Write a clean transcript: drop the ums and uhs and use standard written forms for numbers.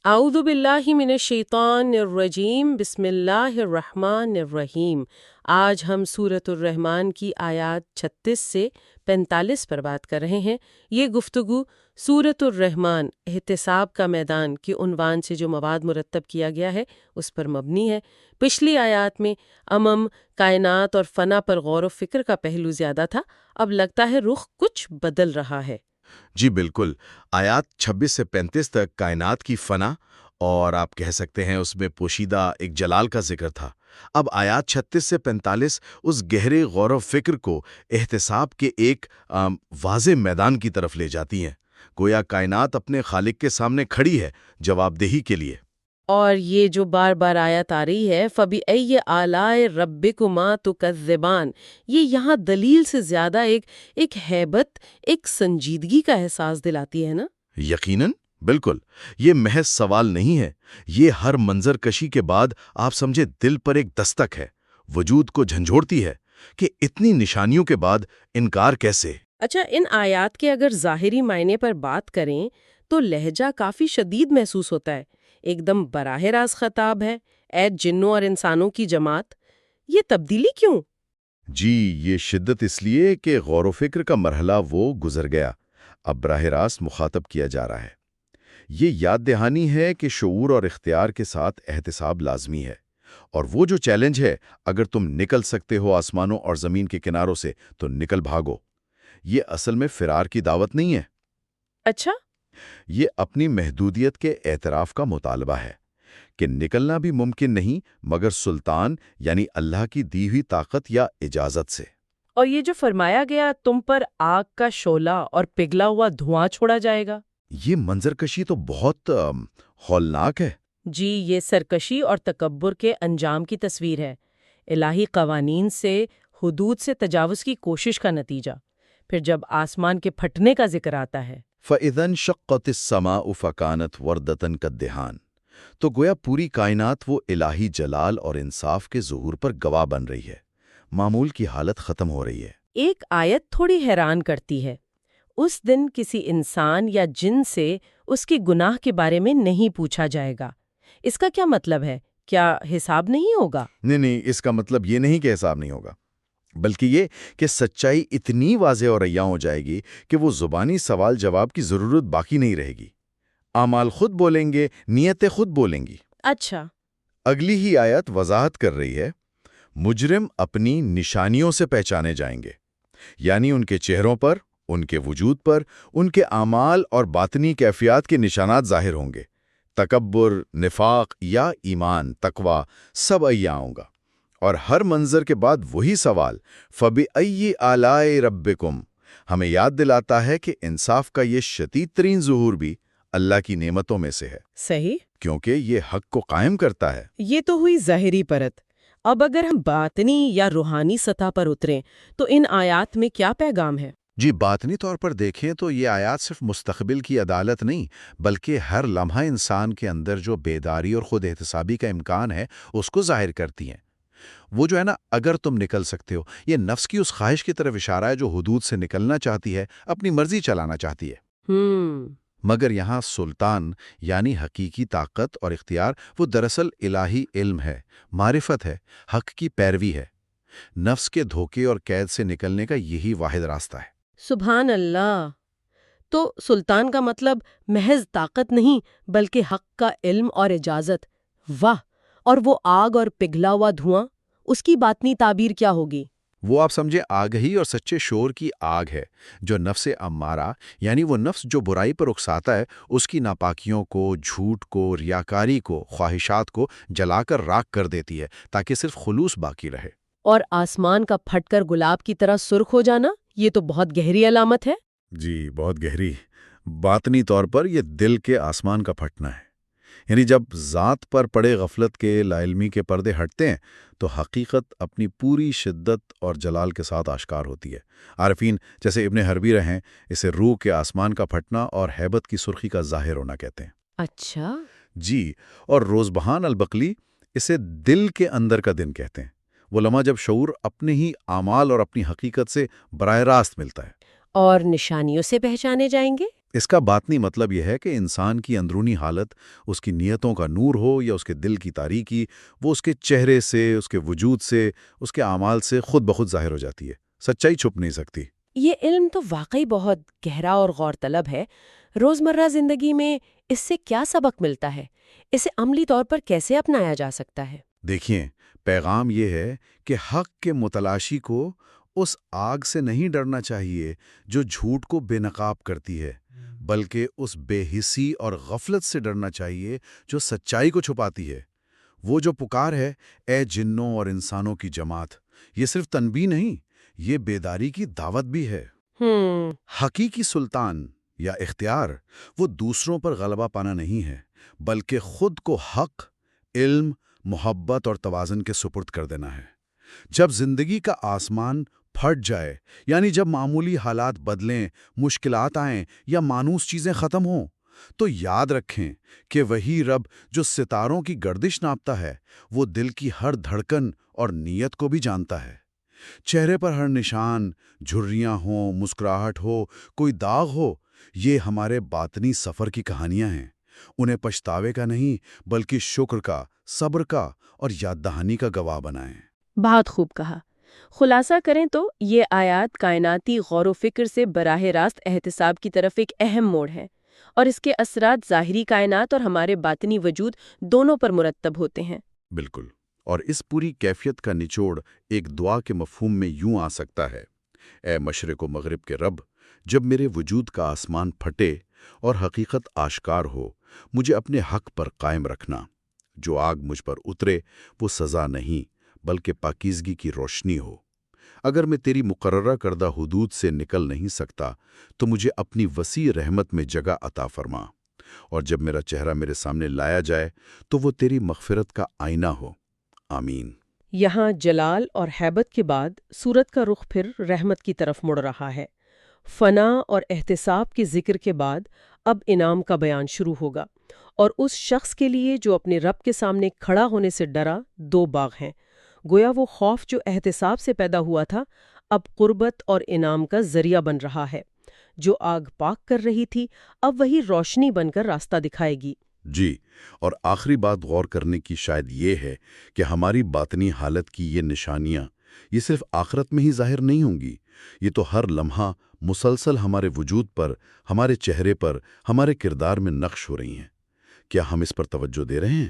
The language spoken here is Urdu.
اعوذ باللہ من الشیطان الرجیم بسم اللہ الرحمن الرحیم۔ آج ہم سورۃ الرحمن کی آیات 36 سے 45 پر بات کر رہے ہیں۔ یہ گفتگو سورۃ الرحمن احتساب کا میدان کے عنوان سے جو مواد مرتب کیا گیا ہے اس پر مبنی ہے۔ پچھلی آیات میں کائنات اور فنا پر غور و فکر کا پہلو زیادہ تھا، اب لگتا ہے رخ کچھ بدل رہا ہے۔ جی بالکل، آیات 26 سے 35 تک کائنات کی فنا اور آپ کہہ سکتے ہیں اس میں پوشیدہ ایک جلال کا ذکر تھا۔ اب آیات 36 سے 45 اس گہرے غور و فکر کو احتساب کے ایک واضح میدان کی طرف لے جاتی ہیں۔ گویا کائنات اپنے خالق کے سامنے کھڑی ہے جواب دہی کے لیے۔ اور یہ جو بار بار آیت آ رہی ہے فَبِأَيِّ آلَاءِ رَبِّكُمَا تُكَذِّبَانِ، یہ یہاں دلیل سے زیادہ ایک ہیبت، ایک سنجیدگی کا احساس دلاتی ہے نا؟ یقیناً، بالکل، یہ محض سوال نہیں ہے، یہ ہر منظر کشی کے بعد آپ سمجھے دل پر ایک دستک ہے، وجود کو جھنجھوڑتی ہے کہ اتنی نشانیوں کے بعد انکار کیسے؟ اچھا، ان آیات کے اگر ظاہری معنی پر بات کریں تو لہجہ کافی شدید محسوس ہوتا ہے، ایک دم براہ راست خطاب ہے، اے جنوں اور انسانوں کی جماعت۔ یہ تبدیلی کیوں؟ جی، یہ شدت اس لیے کہ غور و فکر کا مرحلہ وہ گزر گیا، اب براہ راست مخاطب کیا جا رہا ہے۔ یہ یاد دہانی ہے کہ شعور اور اختیار کے ساتھ احتساب لازمی ہے، اور وہ جو چیلنج ہے، اگر تم نکل سکتے ہو آسمانوں اور زمین کے کناروں سے تو نکل بھاگو، یہ اصل میں فرار کی دعوت نہیں ہے۔ اچھا، یہ اپنی محدودیت کے اعتراف کا مطالبہ ہے کہ نکلنا بھی ممکن نہیں مگر سلطان یعنی اللہ کی دی ہوئی طاقت یا اجازت سے۔ اور یہ جو فرمایا گیا تم پر آگ کا شعلہ اور پگھلا ہوا دھواں چھوڑا جائے گا، یہ منظر کشی تو بہت ہولناک ہے۔ جی، یہ سرکشی اور تکبر کے انجام کی تصویر ہے، الہی قوانین سے، حدود سے تجاوز کی کوشش کا نتیجہ۔ پھر جب آسمان کے پھٹنے کا ذکر آتا ہے، فَإِذَا انشَقَّتِ السَّمَاءُ فَكَانَتْ وَرْدَةً كَالدِّهَانِ، تو گویا پوری کائنات وہ الہی جلال اور انصاف کے ظہور پر گواہ بن رہی ہے، معمول کی حالت ختم ہو رہی ہے۔ ایک آیت تھوڑی حیران کرتی ہے، اس دن کسی انسان یا جن سے اس کے گناہ کے بارے میں نہیں پوچھا جائے گا۔ اس کا کیا مطلب ہے؟ کیا حساب نہیں ہوگا؟ نہیں، اس کا مطلب یہ نہیں کہ حساب نہیں ہوگا، بلکہ یہ کہ سچائی اتنی واضح اور عیاں ہو جائے گی کہ وہ زبانی سوال جواب کی ضرورت باقی نہیں رہے گی۔ اعمال خود بولیں گے، نیتیں خود بولیں گی۔ اچھا، اگلی ہی آیت وضاحت کر رہی ہے، مجرم اپنی نشانیوں سے پہچانے جائیں گے، یعنی ان کے چہروں پر، ان کے وجود پر، ان کے اعمال اور باطنی کیفیات کے نشانات ظاہر ہوں گے۔ تکبر، نفاق یا ایمان، تقوی، سب عیاں ہوں گا۔ اور ہر منظر کے بعد وہی سوال، فَبِأَيِّ آلَاءِ رَبِّكُمْ، ہمیں یاد دلاتا ہے کہ انصاف کا یہ شدید ترین ظہور بھی اللہ کی نعمتوں میں سے ہے، صحیح، کیونکہ یہ حق کو قائم کرتا ہے۔ یہ تو ہوئی ظاہری پرت۔ اب اگر ہم باطنی یا روحانی سطح پر اتریں تو ان آیات میں کیا پیغام ہے؟ جی، باطنی طور پر دیکھیں تو یہ آیات صرف مستقبل کی عدالت نہیں بلکہ ہر لمحہ انسان کے اندر جو بیداری اور خود احتسابی کا امکان ہے اس کو ظاہر کرتی ہیں۔ وہ جو ہے نا، اگر تم نکل سکتے ہو، یہ نفس کی اس خواہش کی طرف اشارہ ہے جو حدود سے نکلنا چاہتی ہے، اپنی مرضی چلانا چاہتی ہے۔ مگر یہاں سلطان یعنی حقیقی طاقت اور اختیار وہ دراصل الہی علم ہے، معرفت ہے، حق کی پیروی ہے۔ نفس کے دھوکے اور قید سے نکلنے کا یہی واحد راستہ ہے۔ سبحان اللہ! تو سلطان کا مطلب محض طاقت نہیں بلکہ حق کا علم اور اجازت۔ واہ! اور وہ آگ اور پگھلا ہوا دھواں، اس کی باطنی تعبیر کیا ہوگی؟ وہ آپ سمجھے آگہی اور سچے شعور کی آگ ہے جو نفس امارہ یعنی وہ نفس جو برائی پر اکساتا ہے، اس کی ناپاکیوں کو، جھوٹ کو، ریاکاری کو، خواہشات کو جلا کر راکھ کر دیتی ہے تاکہ صرف خلوص باقی رہے۔ اور آسمان کا پھٹ کر گلاب کی طرح سرخ ہو جانا، یہ تو بہت گہری علامت ہے۔ جی، بہت گہری۔ باطنی طور پر یہ دل کے آسمان کا پھٹنا ہے، یعنی جب ذات پر پڑے غفلت کے لا علمی کے پردے ہٹتے ہیں تو حقیقت اپنی پوری شدت اور جلال کے ساتھ آشکار ہوتی ہے۔ عارفین جیسے ابن حربی رہیں اسے روح کے آسمان کا پھٹنا اور ہیبت کی سرخی کا ظاہر ہونا کہتے ہیں۔ اچھا، جی، اور روزبہان البقلی اسے دل کے اندر کا دن کہتے ہیں، وہ لمحہ جب شعور اپنے ہی اعمال اور اپنی حقیقت سے براہ راست ملتا ہے۔ اور نشانیوں سے پہچانے جائیں گے؟ اس کا باطنی مطلب یہ ہے کہ انسان کی اندرونی حالت، اس کی نیتوں کا نور ہو یا اس کے دل کی تاریکی، وہ اس کے چہرے سے، اس کے وجود سے، اس کے اعمال سے خود بخود ظاہر ہو جاتی ہے۔ سچائی چھپ نہیں سکتی۔ یہ علم تو واقعی بہت گہرا اور غور طلب ہے۔ روزمرہ زندگی میں اس سے کیا سبق ملتا ہے؟ اسے عملی طور پر کیسے اپنایا جا سکتا ہے؟ دیکھیں، پیغام یہ ہے کہ حق کے متلاشی کو اس آگ سے نہیں ڈرنا چاہیے جو جھوٹ کو بے نقاب کرتی ہے، بلکہ اس بے حسی اور غفلت سے ڈرنا چاہیے جو سچائی کو چھپاتی ہے۔ وہ جو پکار ہے، اے جنوں اور انسانوں کی جماعت، یہ صرف تنبیہ نہیں، یہ بیداری کی دعوت بھی ہے۔ حقیقی سلطان یا اختیار وہ دوسروں پر غلبہ پانا نہیں ہے، بلکہ خود کو حق، علم، محبت اور توازن کے سپرد کر دینا ہے۔ جب زندگی کا آسمان پھٹ جائے، یعنی جب معمولی حالات بدلیں، مشکلات آئیں یا مانوس چیزیں ختم ہوں، تو یاد رکھیں کہ وہی رب جو ستاروں کی گردش ناپتا ہے، وہ دل کی ہر دھڑکن اور نیت کو بھی جانتا ہے۔ چہرے پر ہر نشان، جھریاں ہوں، مسکراہٹ ہو، کوئی داغ ہو، یہ ہمارے باطنی سفر کی کہانیاں ہیں۔ انہیں پچھتاوے کا نہیں، بلکہ شکر کا، صبر کا اور یاد دہانی کا گواہ بنائیں۔ بہت خوب کہا۔ خلاصہ کریں تو یہ آیات کائناتی غور و فکر سے براہ راست احتساب کی طرف ایک اہم موڑ ہے، اور اس کے اثرات ظاہری کائنات اور ہمارے باطنی وجود دونوں پر مرتب ہوتے ہیں۔ بالکل، اور اس پوری کیفیت کا نچوڑ ایک دعا کے مفہوم میں یوں آ سکتا ہے: اے مشرق و مغرب کے رب، جب میرے وجود کا آسمان پھٹے اور حقیقت آشکار ہو، مجھے اپنے حق پر قائم رکھنا۔ جو آگ مجھ پر اترے وہ سزا نہیں، بلکہ پاکیزگی کی روشنی ہو۔ اگر میں تیری مقررہ کردہ حدود سے نکل نہیں سکتا تو مجھے اپنی وسیع رحمت میں جگہ عطا فرما، اور جب میرا چہرہ میرے سامنے لایا جائے تو وہ تیری مغفرت کا آئینہ ہو۔ آمین۔ یہاں جلال اور ہیبت کے بعد سورت کا رخ پھر رحمت کی طرف مڑ رہا ہے۔ فنا اور احتساب کے ذکر کے بعد اب انعام کا بیان شروع ہوگا، اور اس شخص کے لیے جو اپنے رب کے سامنے کھڑا ہونے سے ڈرا دو باغ ہیں۔ گویا وہ خوف جو احتساب سے پیدا ہوا تھا اب قربت اور انعام کا ذریعہ بن رہا ہے۔ جو آگ پاک کر رہی تھی اب وہی روشنی بن کر راستہ دکھائے گی۔ جی، اور آخری بات غور کرنے کی شاید یہ ہے کہ ہماری باطنی حالت کی یہ نشانیاں یہ صرف آخرت میں ہی ظاہر نہیں ہوں گی، یہ تو ہر لمحہ مسلسل ہمارے وجود پر، ہمارے چہرے پر، ہمارے کردار میں نقش ہو رہی ہیں۔ کیا ہم اس پر توجہ دے رہے ہیں؟